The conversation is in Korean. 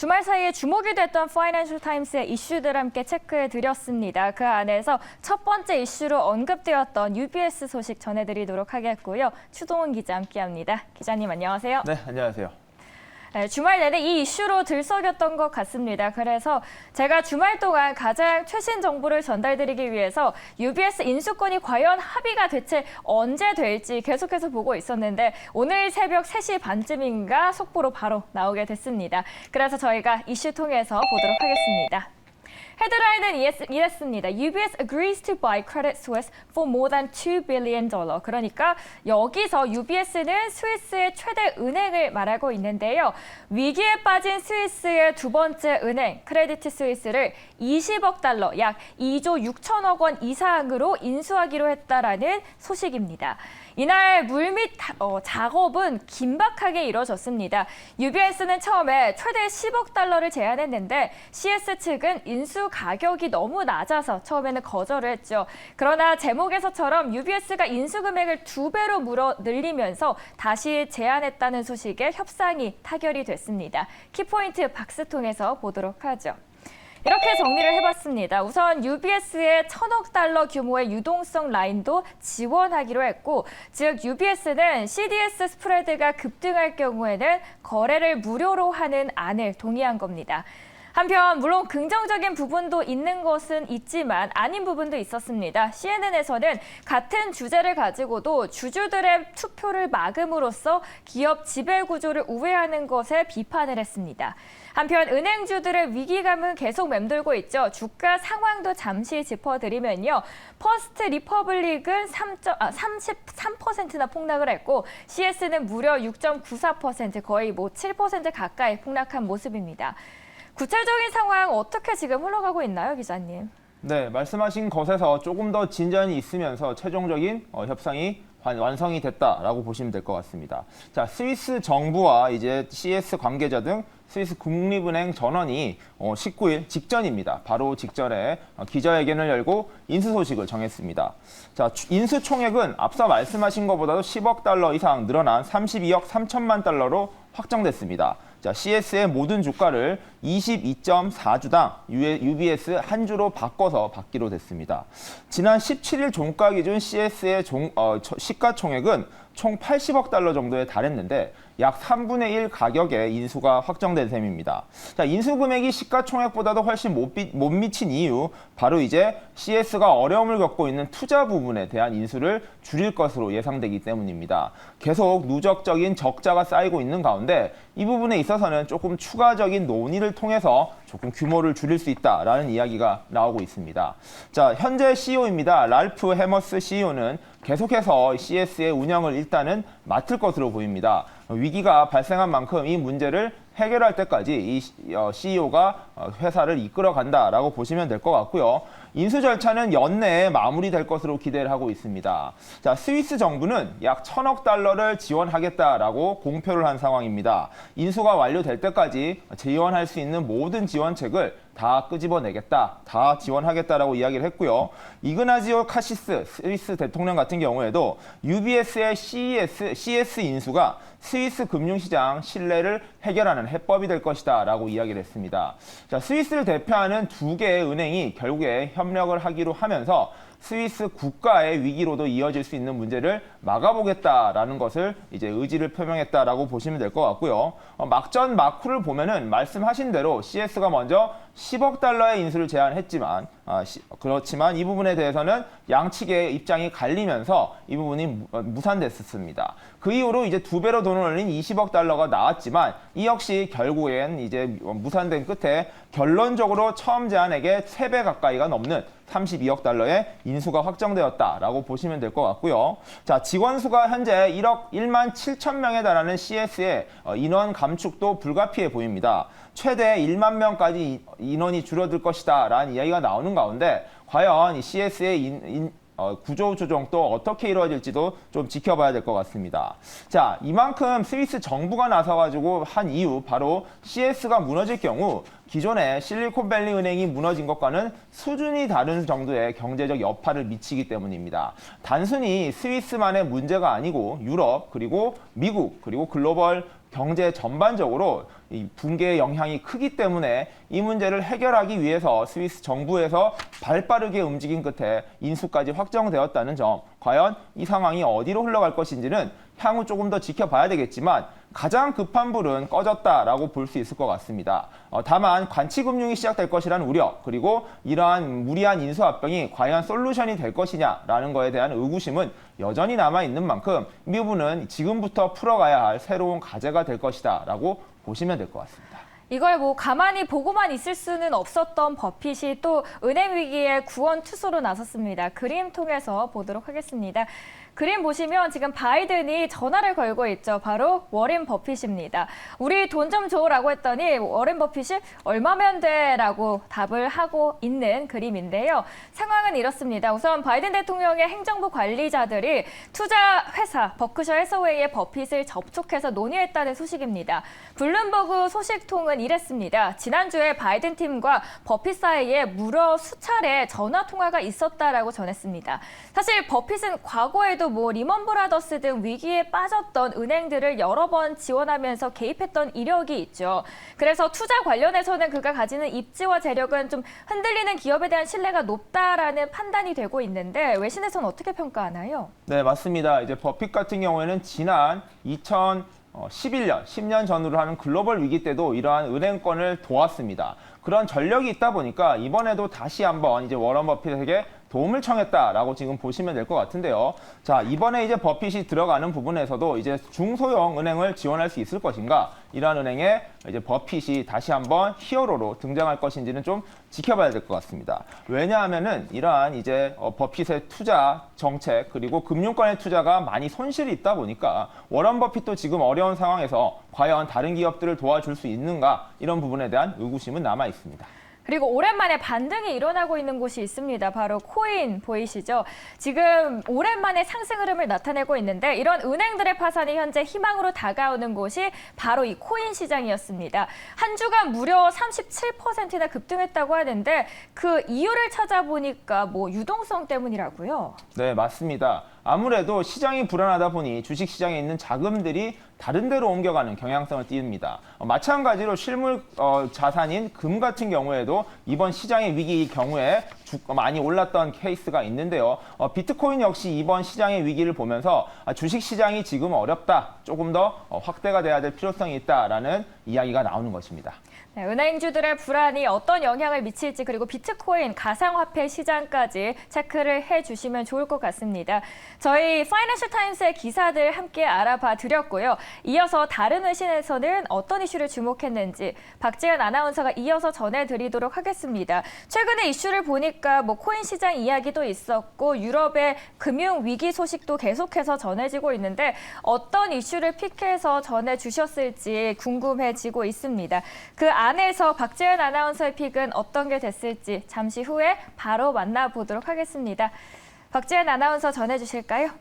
주말 사이에 주목이 됐던 파이낸셜 타임스의 이슈들 함께 체크해드렸습니다. 그 안에서 첫 번째 이슈로 언급되었던 UBS 소식 전해드리도록 하겠고요. 추동훈 기자 함께합니다. 기자님 안녕하세요. 네, 안녕하세요. 네, 주말 내내 이 이슈로 들썩였던 것 같습니다. 그래서 제가 주말 동안 가장 최신 정보를 전달드리기 위해서 UBS 인수권이 과연 합의가 대체 언제 될지 계속해서 보고 있었는데 오늘 새벽 3시 반쯤인가 속보로 바로 나오게 됐습니다. 그래서 저희가 이슈 통해서 보도록 하겠습니다. 헤드라인은 이랬습니다. UBS agrees to buy Credit Suisse for more than $2 billion. 그러니까 여기서 UBS는 스위스의 최대 은행을 말하고 있는데요. 위기에 빠진 스위스의 두 번째 은행 크레디트 스위스를 20억 달러, 약 2조 6천억 원 이상으로 인수하기로 했다라는 소식입니다. 이날 물밑 작업은 긴박하게 이뤄졌습니다. UBS는 처음에 최대 10억 달러를 제안했는데 CS 측은 인수 가격이 너무 낮아서 처음에는 거절을 했죠. 그러나 제목에서처럼 UBS가 인수 금액을 2배로 늘리면서 다시 제안했다는 소식에 협상이 타결이 됐습니다. 키포인트 박스 통해서 보도록 하죠. 이렇게 정리를 해봤습니다. 우선 UBS의 1,000억 달러 규모의 유동성 라인도 지원하기로 했고, 즉 UBS는 CDS 스프레드가 급등할 경우에는 거래를 무료로 하는 안을 동의한 겁니다. 한편 물론 긍정적인 부분도 있는 것은 있지만 아닌 부분도 있었습니다. CNN에서는 같은 주제를 가지고도 주주들의 투표를 막음으로써 기업 지배 구조를 우회하는 것에 비판을 했습니다. 한편 은행주들의 위기감은 계속 맴돌고 있죠. 주가 상황도 잠시 짚어드리면요. 퍼스트 리퍼블릭은 33%나 폭락을 했고 CS는 무려 6.94%, 거의 7% 가까이 폭락한 모습입니다. 구체적인 상황 어떻게 지금 흘러가고 있나요, 기자님? 네, 말씀하신 것에서 조금 더 진전이 있으면서 최종적인 협상이 완성이 됐다라고 보시면 될 것 같습니다. 자, 스위스 정부와 이제 CS 관계자 등 스위스 국립은행 전원이 19일 직전입니다. 바로 직전에 기자회견을 열고 인수 소식을 정했습니다. 자, 인수 총액은 앞서 말씀하신 것보다도 10억 달러 이상 늘어난 32억 3천만 달러로 확정됐습니다. 자, CS의 모든 주가를 22.4주당 UBS 한 주로 바꿔서 받기로 됐습니다. 지난 17일 종가 기준 CS의 시가총액은 총 80억 달러 정도에 달했는데 약 3분의 1 가격의 인수가 확정된 셈입니다. 자, 인수 금액이 시가총액보다도 훨씬 못 미친 이유, 바로 이제 CS가 어려움을 겪고 있는 투자 부분에 대한 인수를 줄일 것으로 예상되기 때문입니다. 계속 누적적인 적자가 쌓이고 있는 가운데 이 부분에 있어서는 조금 추가적인 논의를 통해서 조금 규모를 줄일 수 있다라는 이야기가 나오고 있습니다. 자, 현재 CEO입니다. 랄프 해머스 CEO는 계속해서 CS의 운영을 일단은 맡을 것으로 보입니다. 위기가 발생한 만큼 이 문제를 해결할 때까지 이 CEO가 회사를 이끌어 간다라고 보시면 될 것 같고요. 인수 절차는 연내에 마무리될 것으로 기대를 하고 있습니다. 자, 스위스 정부는 약 1,000억 달러를 지원하겠다라고 공표를 한 상황입니다. 인수가 완료될 때까지 지원할 수 있는 모든 지원책을 다 끄집어내겠다, 다 지원하겠다라고 이야기를 했고요. 이그나지오 카시스 스위스 대통령 같은 경우에도 UBS의 CS 인수가 스위스 금융시장 신뢰를 해결하는 해법이 될 것이다 라고 이야기를 했습니다. 자, 스위스를 대표하는 두 개의 은행이 결국에 협력을 하기로 하면서 스위스 국가의 위기로도 이어질 수 있는 문제를 막아보겠다라는 것을 이제 의지를 표명했다라고 보시면 될 것 같고요. 막전 막후를 보면은 말씀하신 대로 CS가 먼저 10억 달러의 인수를 제안했지만 그렇지만 이 부분에 대해서는 양측의 입장이 갈리면서 이 부분이 무산됐었습니다. 그 이후로 이제 2배로 돈을 올린 20억 달러가 나왔지만 이 역시 결국엔 이제 무산된 끝에 결론적으로 처음 제안액의 3배 가까이가 넘는 32억 달러의 인수가 확정되었다라고 보시면 될 것 같고요. 자, 직원 수가 현재 1만 7천 명에 달하는 CS의 인원 감축도 불가피해 보입니다. 최대 1만 명까지 인원이 줄어들 것이다 라는 이야기가 나오는 가운데 과연 이 CS의 구조 조정도 어떻게 이루어질지도 좀 지켜봐야 될 것 같습니다. 자, 이만큼 스위스 정부가 나서가지고 한 이유, 바로 CS가 무너질 경우 기존의 실리콘밸리 은행이 무너진 것과는 수준이 다른 정도의 경제적 여파를 미치기 때문입니다. 단순히 스위스만의 문제가 아니고 유럽, 그리고 미국, 그리고 글로벌 경제 전반적으로 이 붕괴의 영향이 크기 때문에 이 문제를 해결하기 위해서 스위스 정부에서 발빠르게 움직인 끝에 인수까지 확정되었다는 점, 과연 이 상황이 어디로 흘러갈 것인지는 향후 조금 더 지켜봐야 되겠지만 가장 급한 불은 꺼졌다라고 볼 수 있을 것 같습니다. 다만 관치금융이 시작될 것이라는 우려, 그리고 이러한 무리한 인수합병이 과연 솔루션이 될 것이냐라는 거에 대한 의구심은 여전히 남아있는 만큼 이 부분은 지금부터 풀어가야 할 새로운 과제가 될 것이다라고 보시면 될 것 같습니다. 이걸 뭐 가만히 보고만 있을 수는 없었던 버핏이 또 은행 위기에 구원 투수로 나섰습니다. 그림 통해서 보도록 하겠습니다. 그림 보시면 지금 바이든이 전화를 걸고 있죠. 바로 워렌 버핏입니다. 우리 돈 좀 줘라고 했더니 워렌 버핏이 얼마면 돼? 라고 답을 하고 있는 그림인데요. 상황은 이렇습니다. 우선 바이든 대통령의 행정부 관리자들이 투자 회사 버크셔 해서웨이의 버핏을 접촉해서 논의했다는 소식입니다. 블룸버그 소식통은 이랬습니다. 지난주에 바이든 팀과 버핏 사이에 무려 수차례 전화 통화가 있었다라고 전했습니다. 사실 버핏은 과거에도 뭐 리먼 브라더스 등 위기에 빠졌던 은행들을 여러 번 지원하면서 개입했던 이력이 있죠. 그래서 투자 관련해서는 그가 가지는 입지와 재력은 좀 흔들리는 기업에 대한 신뢰가 높다라는 판단이 되고 있는데 외신에서는 어떻게 평가하나요? 네, 맞습니다. 이제 버핏 같은 경우에는 지난 2011년, 10년 전으로 하는 글로벌 위기 때도 이러한 은행권을 도왔습니다. 그런 전력이 있다 보니까 이번에도 다시 한번 이제 워런 버핏에게 도움을 청했다라고 지금 보시면 될 것 같은데요. 자, 이번에 이제 버핏이 들어가는 부분에서도 이제 중소형 은행을 지원할 수 있을 것인가? 이러한 은행에 이제 버핏이 다시 한번 히어로로 등장할 것인지는 좀 지켜봐야 될 것 같습니다. 왜냐하면은 이러한 이제 버핏의 투자 정책 그리고 금융권의 투자가 많이 손실이 있다 보니까 워런 버핏도 지금 어려운 상황에서 과연 다른 기업들을 도와줄 수 있는가? 이런 부분에 대한 의구심은 남아 있습니다. 그리고 오랜만에 반등이 일어나고 있는 곳이 있습니다. 바로 코인 보이시죠? 지금 오랜만에 상승 흐름을 나타내고 있는데 이런 은행들의 파산이 현재 희망으로 다가오는 곳이 바로 이 코인 시장이었습니다. 한 주간 무려 37%나 급등했다고 하는데 그 이유를 찾아보니까 뭐 유동성 때문이라고요? 네, 맞습니다. 아무래도 시장이 불안하다 보니 주식시장에 있는 자금들이 다른 데로 옮겨가는 경향성을 띱니다. 마찬가지로 실물 자산인 금 같은 경우에도 이번 시장의 위기 경우에 많이 올랐던 케이스가 있는데요. 비트코인 역시 이번 시장의 위기를 보면서 주식시장이 지금 어렵다, 조금 더 확대가 돼야 될 필요성이 있다라는 이야기가 나오는 것입니다. 네, 은행주들의 불안이 어떤 영향을 미칠지 그리고 비트코인, 가상화폐 시장까지 체크를 해주시면 좋을 것 같습니다. 저희 파이낸셜 타임스의 기사들 함께 알아봐 드렸고요. 이어서 다른 외신에서는 어떤 이슈를 주목했는지 박지연 아나운서가 이어서 전해드리도록 하겠습니다. 최근에 이슈를 보니까 뭐 코인 시장 이야기도 있었고 유럽의 금융 위기 소식도 계속해서 전해지고 있는데 어떤 이슈를 픽해서 전해주셨을지 궁금해지고 있습니다. 그 안에서 박지연 아나운서의 픽은 어떤 게 됐을지 잠시 후에 바로 만나보도록 하겠습니다. 박지연 아나운서 전해주실까요?